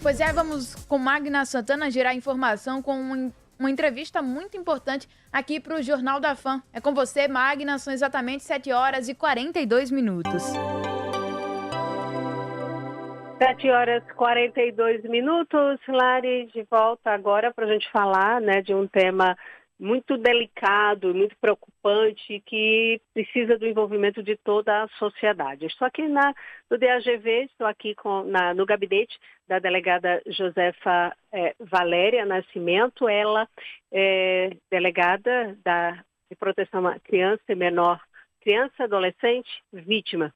Pois é, vamos com Magna Santana gerar informação com uma entrevista muito importante aqui para o Jornal da Fã. É com você, Magna, são exatamente 7h42. 7h42, Lari, de volta agora para a gente falar, né, de um tema muito delicado, muito preocupante, que precisa do envolvimento de toda a sociedade. Estou aqui no DAGV, estou aqui no gabinete da delegada Josefa Valéria Nascimento, ela é delegada de proteção à criança e menor, criança, adolescente, vítima.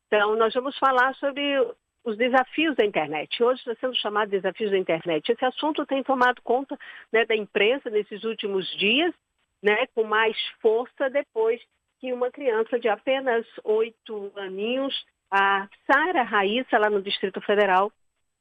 Então, nós vamos falar sobre os desafios da internet. Hoje está sendo chamado de desafios da internet. Esse assunto tem tomado conta, né, da imprensa nesses últimos dias, né, com mais força depois que uma criança de apenas 8 aninhos, a Sara Raíssa, lá no Distrito Federal,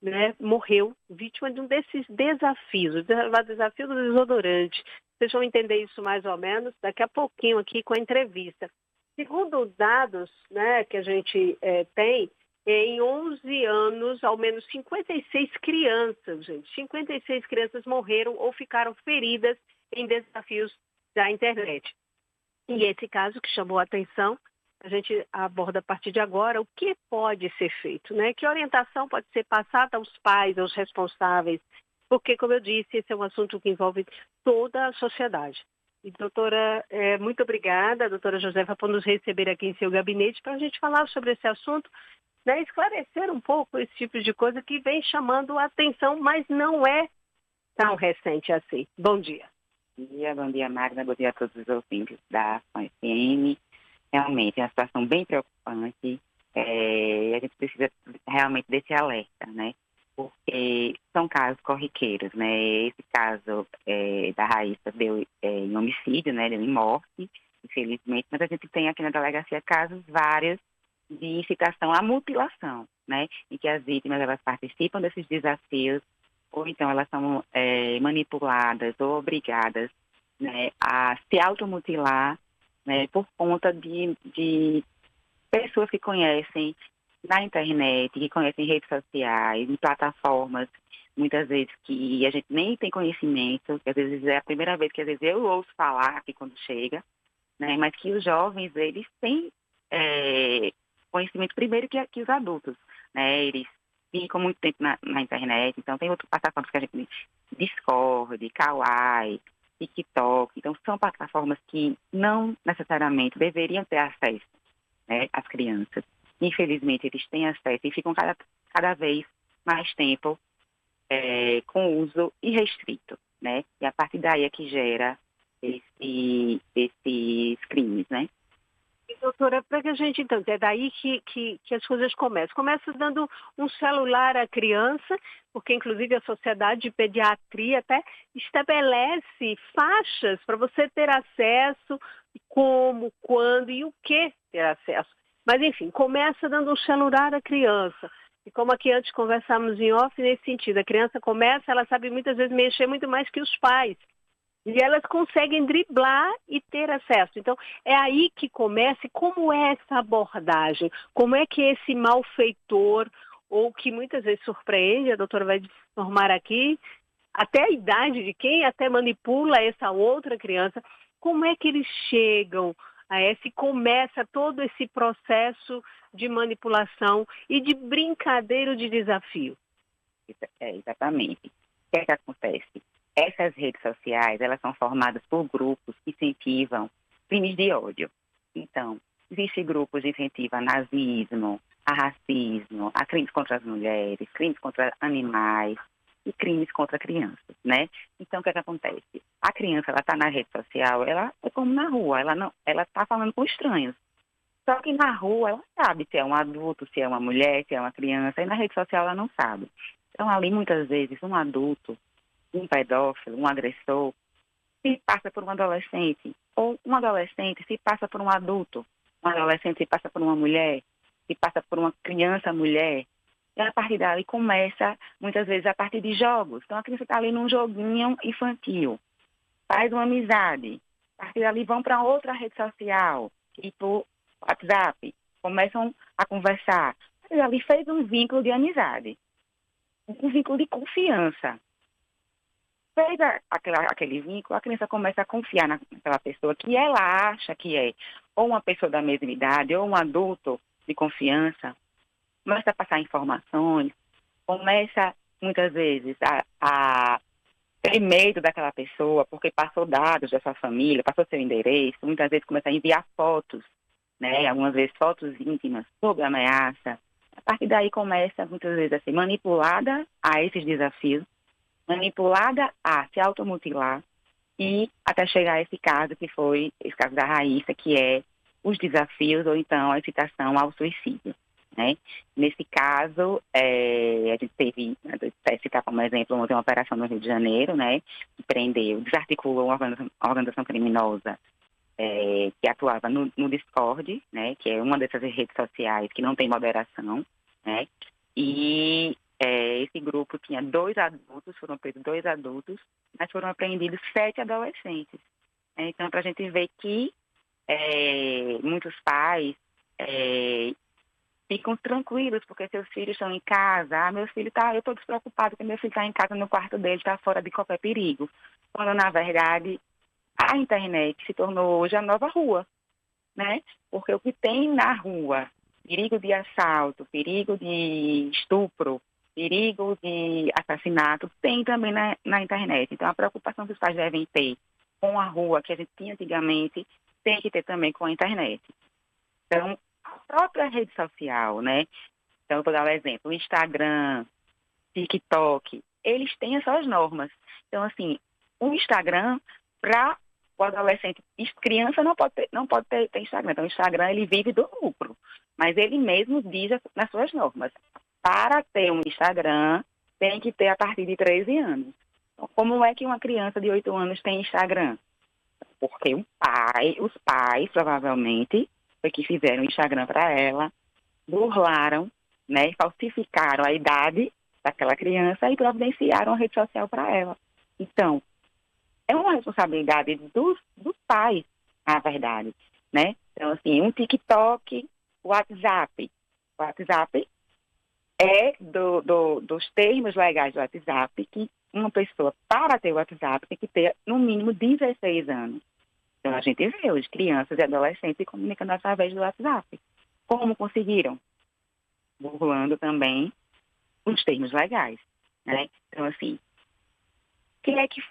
né, morreu vítima de um desses desafios, o desafio do desodorante. Vocês vão entender isso mais ou menos daqui a pouquinho aqui com a entrevista. Segundo dados, né, que a gente tem, em 11 anos, ao menos 56 crianças, 56 crianças morreram ou ficaram feridas em desafios da internet. E esse caso que chamou a atenção, a gente aborda a partir de agora o que pode ser feito, né? Que orientação pode ser passada aos pais, aos responsáveis, porque, como eu disse, esse é um assunto que envolve toda a sociedade. E, doutora, muito obrigada, doutora Josefa, por nos receber aqui em seu gabinete para a gente falar sobre esse assunto, né, esclarecer um pouco esse tipo de coisa que vem chamando a atenção, mas não é tão recente assim. Bom dia. Bom dia, Magna. Bom dia a todos os ouvintes da FM. Realmente é uma situação bem preocupante. A gente precisa realmente desse alerta, né? Porque são casos corriqueiros, né? Esse caso da Raíssa deu em homicídio, né? Deu em morte, infelizmente. Mas a gente tem aqui na delegacia casos vários de incitação à mutilação, né? Em que as vítimas, elas participam desses desafios, ou então elas são manipuladas ou obrigadas, né, a se automutilar, né, por conta de pessoas que conhecem na internet, que conhecem redes sociais, em plataformas, muitas vezes que a gente nem tem conhecimento, que às vezes é a primeira vez que às vezes eu ouço falar aqui quando chega, né, mas que os jovens, eles têm conhecimento primeiro que os adultos, né? Eles ficam muito tempo na internet, então tem outras plataformas que a gente Discord, Kawaii, TikTok, então são plataformas que não necessariamente deveriam ter acesso, né, às crianças. Infelizmente eles têm acesso e ficam cada vez mais tempo com uso irrestrito, né? E a partir daí é que gera esses crimes, né? Doutora, para que a gente entenda, é daí que as coisas começam. Começa dando um celular à criança, porque inclusive a Sociedade de Pediatria até estabelece faixas para você ter acesso, como, quando e o que ter acesso. Mas enfim, começa dando um celular à criança. E como aqui antes conversamos em off, nesse sentido, a criança começa, ela sabe muitas vezes mexer muito mais que os pais. E elas conseguem driblar e ter acesso. Então, é aí que começa. E como é essa abordagem? Como é que esse malfeitor, ou que muitas vezes surpreende, a doutora vai informar aqui, até a idade de quem até manipula essa outra criança, como é que eles chegam a essa e começa todo esse processo de manipulação e de brincadeira de desafio? Exatamente. O que é que acontece? Essas redes sociais, elas são formadas por grupos que incentivam crimes de ódio. Então, existem grupos que incentivam nazismo, a racismo, a crimes contra as mulheres, crimes contra animais e crimes contra crianças, né? Então, o que é que acontece? A criança, ela está na rede social, ela é como na rua, ela está falando com estranhos. Só que na rua, ela sabe se é um adulto, se é uma mulher, se é uma criança, e na rede social ela não sabe. Então, ali, muitas vezes, um adulto, um pedófilo, um agressor, se passa por um adolescente, ou um adolescente se passa por um adulto, um adolescente se passa por uma mulher, se passa por uma criança mulher, e a partir dali começa, muitas vezes, a partir de jogos. Então, a criança está ali num joguinho infantil, faz uma amizade, a partir dali vão para outra rede social, tipo WhatsApp, começam a conversar, e ali fez um vínculo de amizade. um vínculo de confiança. Fez aquele vínculo, a criança começa a confiar naquela pessoa que ela acha que é ou uma pessoa da mesma idade ou um adulto de confiança, começa a passar informações, começa muitas vezes a ter medo daquela pessoa porque passou dados da sua família, passou seu endereço, muitas vezes começa a enviar fotos, né, algumas vezes fotos íntimas sob ameaça. A partir daí começa muitas vezes a ser manipulada a esses desafios, manipulada a se automutilar e até chegar a esse caso que foi, esse caso da Raíssa, que é os desafios ou então a incitação ao suicídio, né? Nesse caso, a gente teve, até citar como exemplo, uma operação no Rio de Janeiro, né, que prendeu, desarticulou uma organização criminosa que atuava no Discord, né, que é uma dessas redes sociais que não tem moderação, né, e esse grupo tinha 2 adultos, foram presos 2 adultos, mas foram apreendidos 7 adolescentes. Então, para a gente ver que muitos pais ficam tranquilos porque seus filhos estão em casa. Meu filho eu estou despreocupado porque meu filho está em casa no quarto dele, está fora de qualquer perigo. Quando, na verdade, a internet se tornou hoje a nova rua, né? Porque o que tem na rua, perigo de assalto, perigo de estupro, perigo de assassinato, tem também na internet. Então, a preocupação que os pais devem ter com a rua, que a gente tinha antigamente, tem que ter também com a internet. Então, a própria rede social, né? Então, eu vou dar um exemplo. O Instagram, TikTok, eles têm as suas normas. Então, assim, o Instagram, para o adolescente, criança não pode ter Instagram. Então, o Instagram, ele vive do lucro. Mas ele mesmo diz nas suas normas. Para ter um Instagram, tem que ter a partir de 13 anos. Então, como é que uma criança de 8 anos tem Instagram? Porque os pais, provavelmente, foi que fizeram o Instagram para ela, burlaram, né, falsificaram a idade daquela criança e providenciaram a rede social para ela. Então, é uma responsabilidade dos pais, na verdade, né? Então, assim, um TikTok, o WhatsApp. O WhatsApp é dos termos legais do WhatsApp que uma pessoa, para ter o WhatsApp, tem que ter, no mínimo, 16 anos. Então, a gente vê hoje crianças e adolescentes se comunicando através do WhatsApp. Como conseguiram? Burlando também os termos legais, né? Então, assim,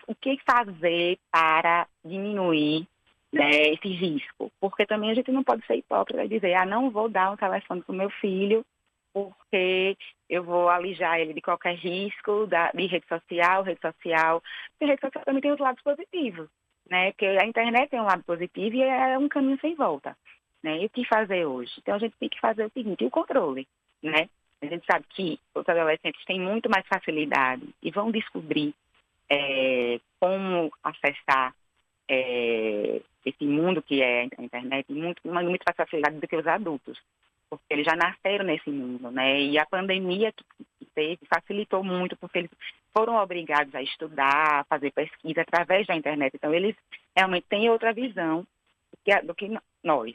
o que fazer para diminuir, né, esse risco? Porque também a gente não pode ser hipócrita e dizer, não vou dar um telefone para o meu filho porque eu vou alijar ele de qualquer risco de rede social. Porque a rede social também tem os lados positivos, né? Porque a internet tem um lado positivo e é um caminho sem volta, né? E o que fazer hoje? Então, a gente tem que fazer o seguinte, o controle, né? A gente sabe que os adolescentes têm muito mais facilidade e vão descobrir como acessar esse mundo que é a internet muito mais facilidade do que os adultos, porque eles já nasceram nesse mundo, né? E a pandemia que teve facilitou muito, porque eles foram obrigados a estudar, a fazer pesquisa através da internet. Então, eles realmente têm outra visão do que nós.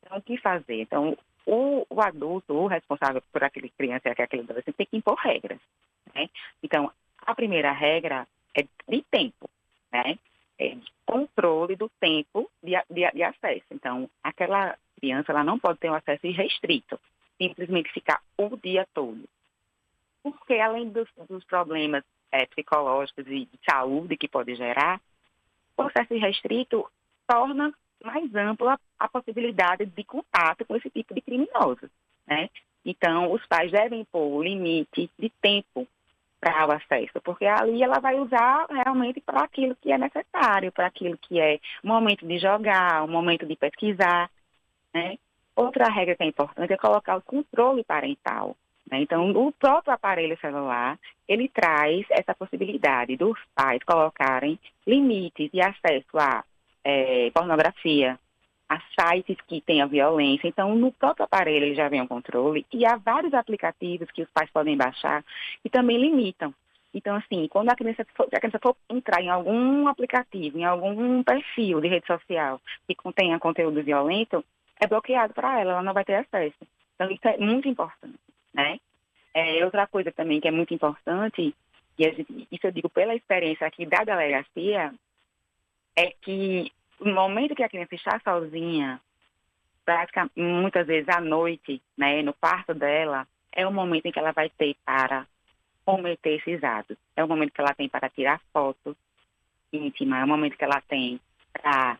Então, o que fazer? Então, o adulto, o responsável por aquele criança e aquele adolescente tem que impor regras, né? Então, a primeira regra é de tempo, né? É de controle do tempo de acesso. Então, aquela criança ela não pode ter um acesso irrestrito, simplesmente ficar o dia todo. Porque, além dos problemas psicológicos e de saúde que pode gerar, o acesso irrestrito torna mais ampla a possibilidade de contato com esse tipo de criminoso, né? Então, os pais devem pôr o limite de tempo para o acesso, porque ali ela vai usar realmente para aquilo que é necessário, para aquilo que é o momento de jogar, o momento de pesquisar, né? Outra regra que é importante é colocar o controle parental, né? Então, o próprio aparelho celular, ele traz essa possibilidade dos pais colocarem limites de acesso a pornografia, a sites que tenham violência. Então, no próprio aparelho ele já vem o controle e há vários aplicativos que os pais podem baixar que também limitam. Então, assim, quando a criança for entrar em algum aplicativo, em algum perfil de rede social que contenha conteúdo violento, é bloqueado para ela não vai ter acesso. Então, isso é muito importante, né? Outra coisa também que é muito importante, isso eu digo pela experiência aqui da delegacia, é que no momento que a criança está sozinha, muitas vezes à noite, né, no quarto dela, é o momento em que ela vai ter para cometer esses atos. É o momento que ela tem para tirar fotos íntimas, é o momento que ela tem para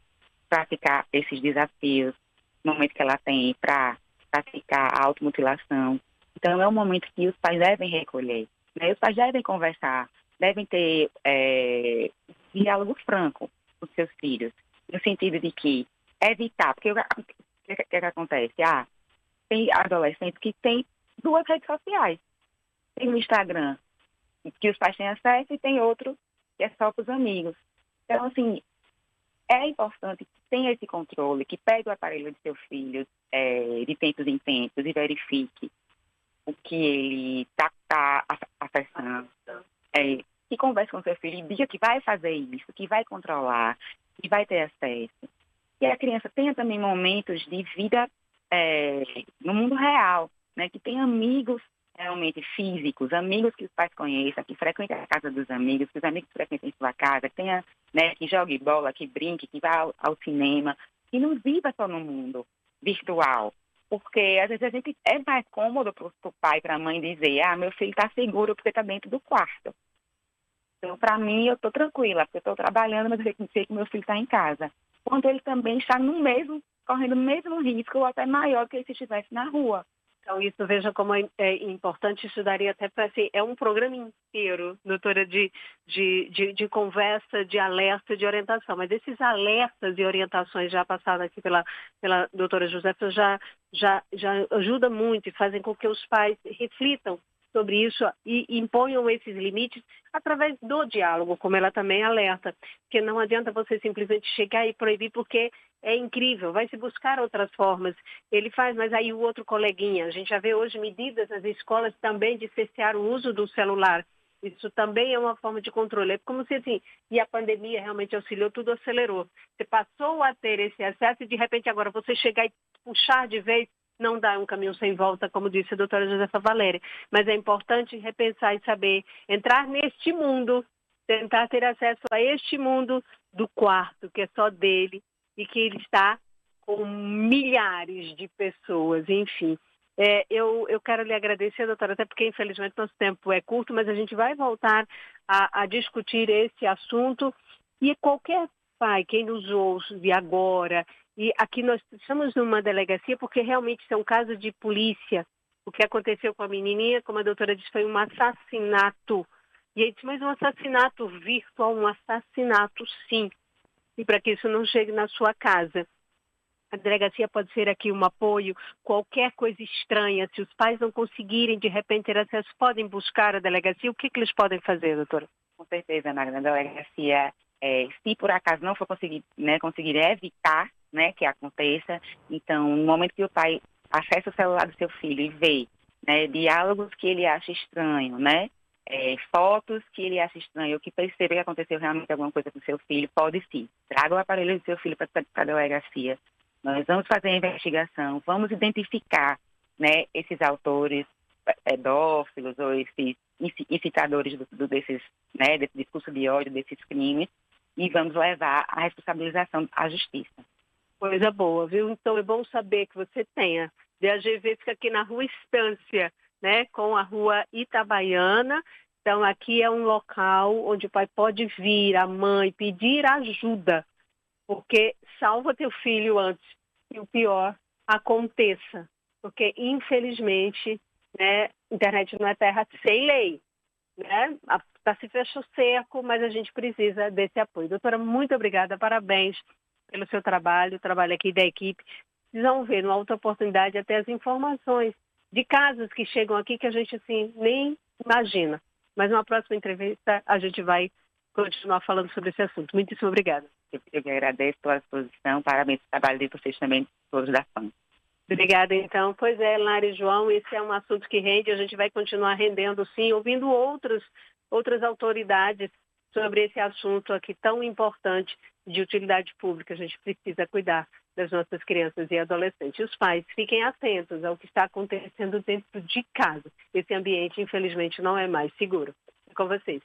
praticar esses desafios, é o momento que ela tem para praticar a automutilação. Então, é um momento que os pais devem recolher, né? Os pais devem conversar, devem ter diálogo franco com seus filhos, no sentido de que evitar, porque o que acontece? Tem adolescentes que têm 2 redes sociais. Tem o Instagram, que os pais têm acesso, e tem outro que é só para os amigos. Então, assim, é importante que tenha esse controle, que pegue o aparelho de seu filho de tempos em tempos e verifique o que ele está acessando. Que converse com seu filho e diga que vai fazer isso, que vai controlar, que vai ter acesso. E a criança tenha também momentos de vida no mundo real, né? Que tem amigos realmente físicos, amigos que os pais conheçam, que frequentem a casa dos amigos, que os amigos frequentem sua casa, que tenha, né, que jogue bola, que brinque, que vá ao cinema, que não viva só no mundo virtual. Porque às vezes a gente é mais cômodo para o pai, para a mãe dizer, meu filho está seguro porque está dentro do quarto. Então, para mim, eu estou tranquila, porque eu estou trabalhando, mas eu sei que meu filho está em casa. Quando ele também está correndo o mesmo risco, ou até maior que ele se estivesse na rua. Então, isso, veja como é importante, isso daria até para ser, é um programa inteiro, doutora, de conversa, de alerta, de orientação. Mas esses alertas e orientações já passadas aqui pela doutora Josefa já ajuda muito e fazem com que os pais reflitam sobre isso e imponham esses limites através do diálogo, como ela também alerta. Porque não adianta você simplesmente chegar e proibir, porque é incrível, vai se buscar outras formas. Ele faz, mas aí o outro coleguinha, a gente já vê hoje medidas nas escolas também de cessar o uso do celular. Isso também é uma forma de controle. É como se assim, e a pandemia realmente auxiliou, tudo acelerou. Você passou a ter esse acesso e de repente agora você chegar e puxar de vez, não dá um caminho sem volta, como disse a doutora Josefa Valéria. Mas é importante repensar e saber entrar neste mundo, tentar ter acesso a este mundo do quarto, que é só dele, e que ele está com milhares de pessoas, enfim. Eu quero lhe agradecer, doutora, até porque infelizmente nosso tempo é curto, mas a gente vai voltar a discutir esse assunto. E qualquer pai, quem nos ouve agora, e aqui nós estamos numa delegacia porque realmente são casos de polícia. O que aconteceu com a menininha, como a doutora disse, foi um assassinato. E aí disse, mas um assassinato virtual, um assassinato sim. E para que isso não chegue na sua casa. A delegacia pode ser aqui um apoio, qualquer coisa estranha. Se os pais não conseguirem, de repente, ter acesso, podem buscar a delegacia. O que eles podem fazer, doutora? Com certeza, Magna. A delegacia, se por acaso não for conseguir evitar, né, que aconteça, então, no momento que o pai acessa o celular do seu filho e vê, né, diálogos que ele acha estranho, né, fotos que ele acha estranho, ou que percebe que aconteceu realmente alguma coisa com o seu filho, pode sim. Traga o aparelho do seu filho para a delegacia. Nós vamos fazer a investigação, vamos identificar, né, esses autores pedófilos ou esses incitadores desse discurso de ódio, desses crimes, e vamos levar a responsabilização à justiça. Coisa boa, viu? Então é bom saber que você tenha. DAGV fica aqui na Rua Estância, né, com a Rua Itabaiana. Então aqui é um local onde o pai pode vir, a mãe, pedir ajuda, porque salva teu filho antes que o pior aconteça. Porque, infelizmente, né, internet não é terra sem lei. Né? Se fecha o cerco, mas a gente precisa desse apoio. Doutora, muito obrigada, parabéns pelo seu trabalho, o trabalho aqui da equipe. Vocês vão ver, numa outra oportunidade, até as informações de casos que chegam aqui que a gente assim nem imagina. Mas numa próxima entrevista a gente vai continuar falando sobre esse assunto. Muitíssimo obrigada. Eu que agradeço pela exposição, parabéns pelo trabalho de vocês também, todos da FAM. Obrigada, então. Pois é, Lara e João, esse é um assunto que rende, a gente vai continuar rendendo, sim, ouvindo outras autoridades sobre esse assunto aqui tão importante de utilidade pública. A gente precisa cuidar das nossas crianças e adolescentes. Os pais fiquem atentos ao que está acontecendo dentro de casa. Esse ambiente, infelizmente, não é mais seguro. É com vocês.